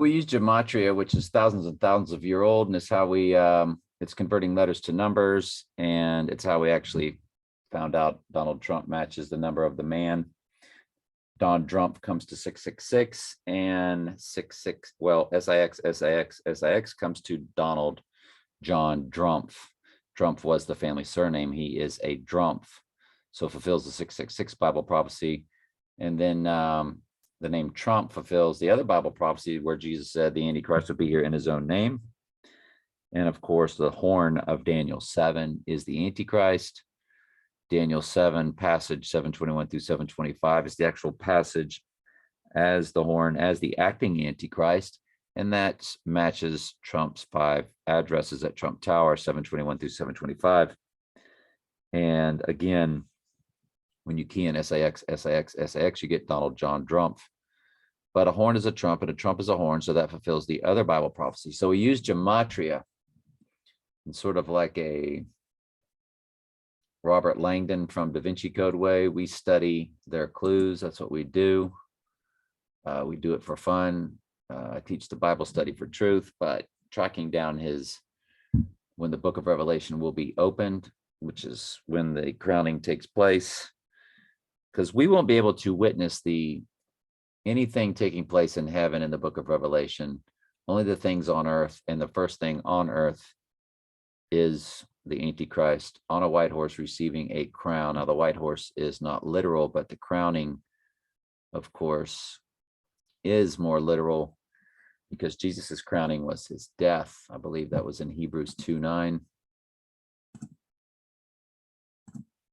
We use gematria, which is thousands and thousands of year old, and it's how we it's converting letters to numbers, and it's how we actually found out Donald Trump matches the number of the man. Don Drumpf comes to 666, and 66, well, SIX comes to Donald John Drumpf. Drumpf was the family surname. He is a Drumpf, so fulfills the 666 Bible prophecy. And then the name Trump fulfills the other Bible prophecy where Jesus said the Antichrist would be here in his own name. And of course, the horn of Daniel 7 is the Antichrist. Daniel 7 passage 721 through 725 is the actual passage as the horn, as the acting Antichrist. And that matches Trump's 5 addresses at Trump Tower, 721 through 725. And again, when you key in SIX, you get Donald John Drumpf. But a horn is a trump, and a trump is a horn, so that fulfills the other Bible prophecy. So we use gematria, and sort of like a Robert Langdon from Da Vinci Code way. We study their clues. That's what we do. We do it for fun. I teach the Bible study for truth, but tracking down when the book of Revelation will be opened, which is when the crowning takes place, because we won't be able to witness anything taking place in heaven in the book of Revelation, only the things on earth. And the first thing on earth is the Antichrist on a white horse receiving a crown. Now, the white horse is not literal, but the crowning, of course, is more literal, because Jesus's crowning was his death. I believe that was in Hebrews 2:9.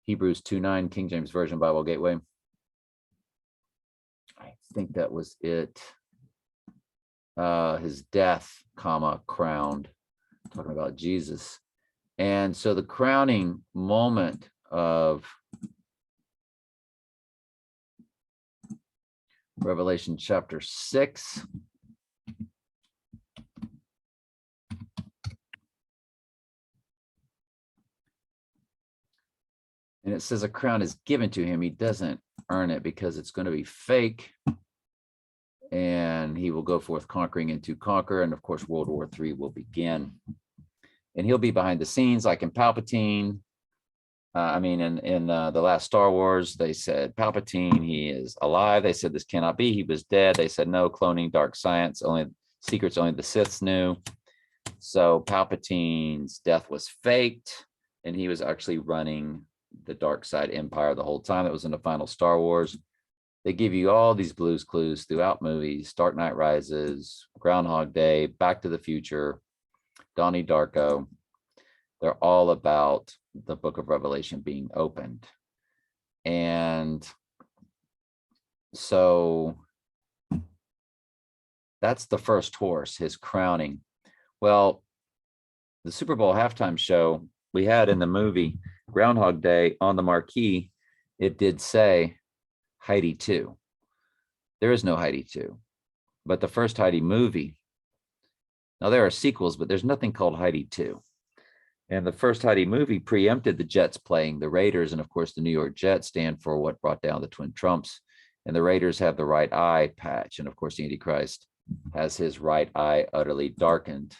Hebrews 2:9, King James Version Bible Gateway. I think that was it. His death, crowned, talking about Jesus. And so the crowning moment of Revelation chapter 6 and it says a crown is given to him. He doesn't earn it because it's going to be fake. And he will go forth conquering and to conquer. And of course, World War III will begin. And he'll be behind the scenes like in Palpatine. In the last Star Wars, they said Palpatine, he is alive. They said this cannot be. He was dead. They said no, cloning, dark science, only secrets only the Siths knew. So Palpatine's death was faked, and he was actually running the dark side empire the whole time. It was in the final Star Wars. They give you all these Blue's Clues throughout movies: Dark Knight Rises, Groundhog Day, Back to the Future, Donnie Darko. They're all about the book of Revelation being opened. And so that's the first horse, his crowning. Well, the Super Bowl halftime show we had in the movie Groundhog Day, on the marquee, it did say Heidi 2. There is no Heidi 2, but the first Heidi movie. Now there are sequels, but there's nothing called Heidi 2. And the first Heidi movie preempted the Jets playing the Raiders. And of course, the New York Jets stand for what brought down the Twin Trumps. And the Raiders have the right eye patch. And of course, the Antichrist has his right eye utterly darkened.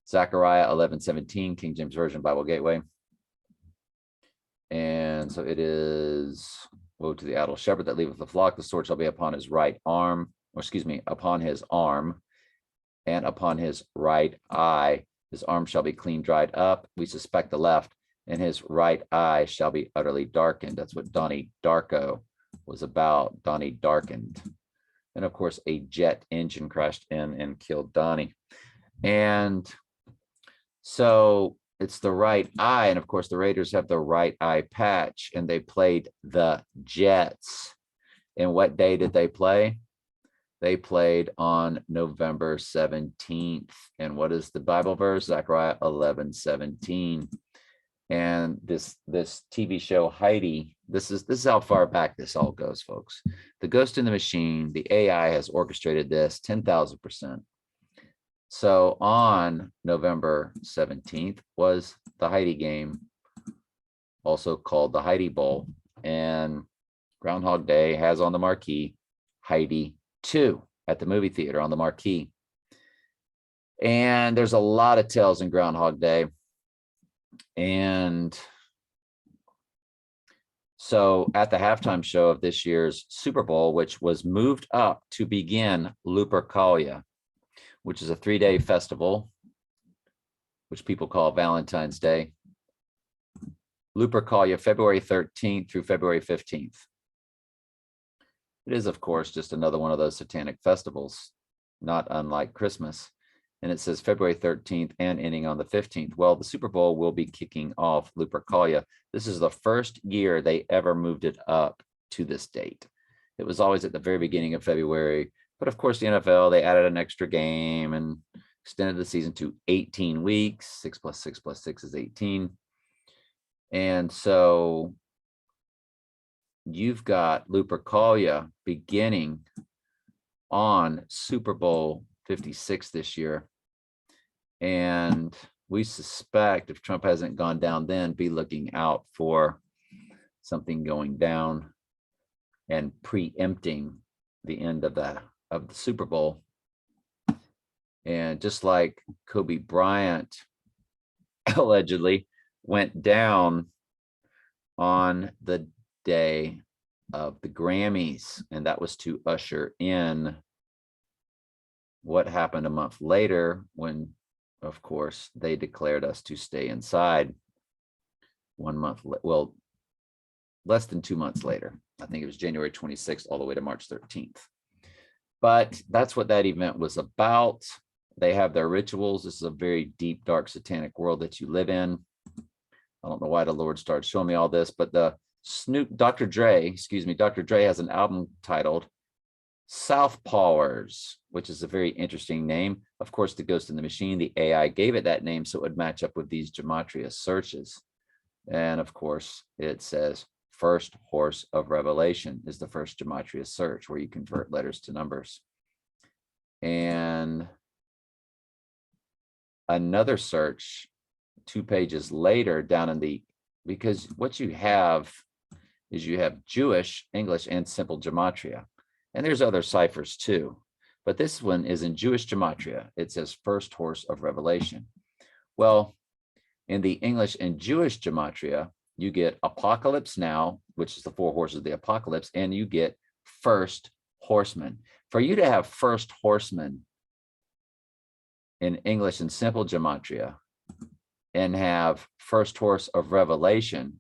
Zechariah 11:17, King James Version Bible Gateway. And so it is, woe to the idle shepherd that leaveth the flock, the sword shall be upon his right arm, upon his arm, and upon his right eye. His arm shall be clean dried up. We suspect the left, and his right eye shall be utterly darkened. That's what Donnie Darko was about. Donnie darkened. And of course, a jet engine crashed in and killed Donnie. And so it's the right eye. And of course, the Raiders have the right eye patch, and they played the Jets. And what day did they play? They played on November 17th. And what is the Bible verse? Zechariah 11:17. And this TV show Heidi, this is how far back this all goes, folks. The Ghost in the Machine, the AI has orchestrated this 10,000%. So on November 17th was the Heidi game, also called the Heidi Bowl. And Groundhog Day has on the marquee Heidi 2. at the movie theater on the marquee. And there's a lot of tails in Groundhog Day. And so at the halftime show of this year's Super Bowl, which was moved up to begin Lupercalia, which is a 3-day festival, which people call Valentine's Day. Lupercalia, February 13th through February 15th. It is, of course, just another one of those satanic festivals, not unlike Christmas. And it says February 13th and ending on the 15th. Well, the Super Bowl will be kicking off Lupercalia. This is the first year they ever moved it up to this date. It was always at the very beginning of February. But of course, the NFL, they added an extra game and extended the season to 18 weeks. 6 + 6 + 6 is 18. And so you've got Lupercalia beginning on Super Bowl 56 this year. And we suspect, if Trump hasn't gone down then, be looking out for something going down and preempting the end of the Super Bowl. And just like Kobe Bryant allegedly went down on the day of the Grammys, and that was to usher in what happened a month later when, of course, they declared us to stay inside 1 month, well, less than 2 months later. I think it was January 26th all the way to March 13th. But that's what that event was about. They have their rituals. This is a very deep, dark, satanic world that you live in. I don't know why the Lord started showing me all this, but Dr. Dre has an album titled Southpawers, which is a very interesting name. Of course, the Ghost in the Machine, the AI gave it that name so it would match up with these gematria searches. And of course, it says first horse of revelation is the first gematria search where you convert letters to numbers. And another search 2 pages later down in the, because what you have is you have Jewish, English, and simple gematria. And there's other ciphers too, but this one is in Jewish gematria. It says first horse of revelation. Well, in the English and Jewish gematria, you get apocalypse now, which is the 4 horses of the apocalypse, and you get first horseman. For you to have first horseman in English and simple gematria and have first horse of revelation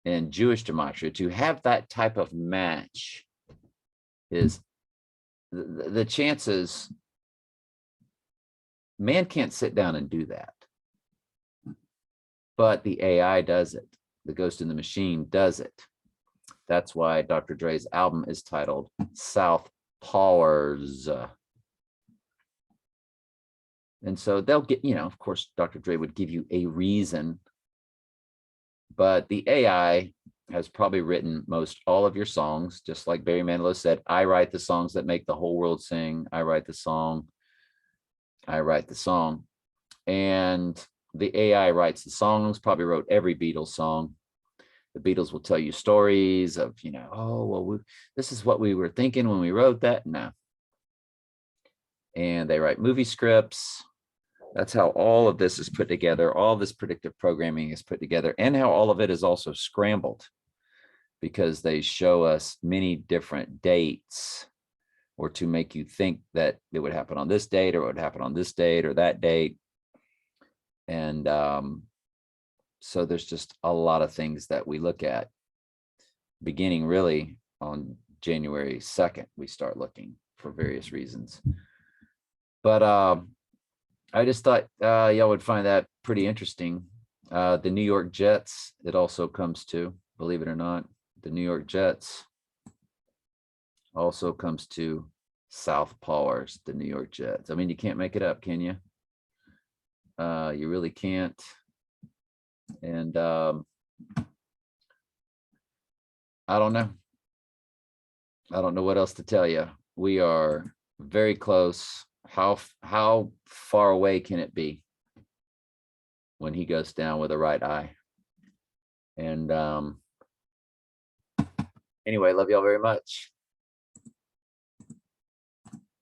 in Jewish gematria, to have that type of match is the chances, man can't sit down and do that. But the AI does it. The Ghost in the Machine does it. That's why Dr. Dre's album is titled Southpawers. And so they'll get, of course, Dr. Dre would give you a reason, but the AI has probably written most all of your songs, just like Barry Manilow said, I write the songs that make the whole world sing. I write the song. I write the song. And the AI writes the songs, probably wrote every Beatles song. The Beatles will tell you stories of, oh, well, this is what we were thinking when we wrote that. No. And they write movie scripts. That's how all of this is put together. All this predictive programming is put together, and how all of it is also scrambled, because they show us many different dates, or to make you think that it would happen on this date, or it would happen on this date or that date. And so there's just a lot of things that we look at, beginning really on January 2nd, we start looking for various reasons. But I just thought y'all would find that pretty interesting. The New York Jets, it also comes to, believe it or not, the New York Jets also comes to Southpawers, the New York Jets. I mean, you can't make it up, can you? You really can't. And I don't know. I don't know what else to tell you. We are very close. How far away can it be when he goes down with a right eye? And anyway, love y'all very much.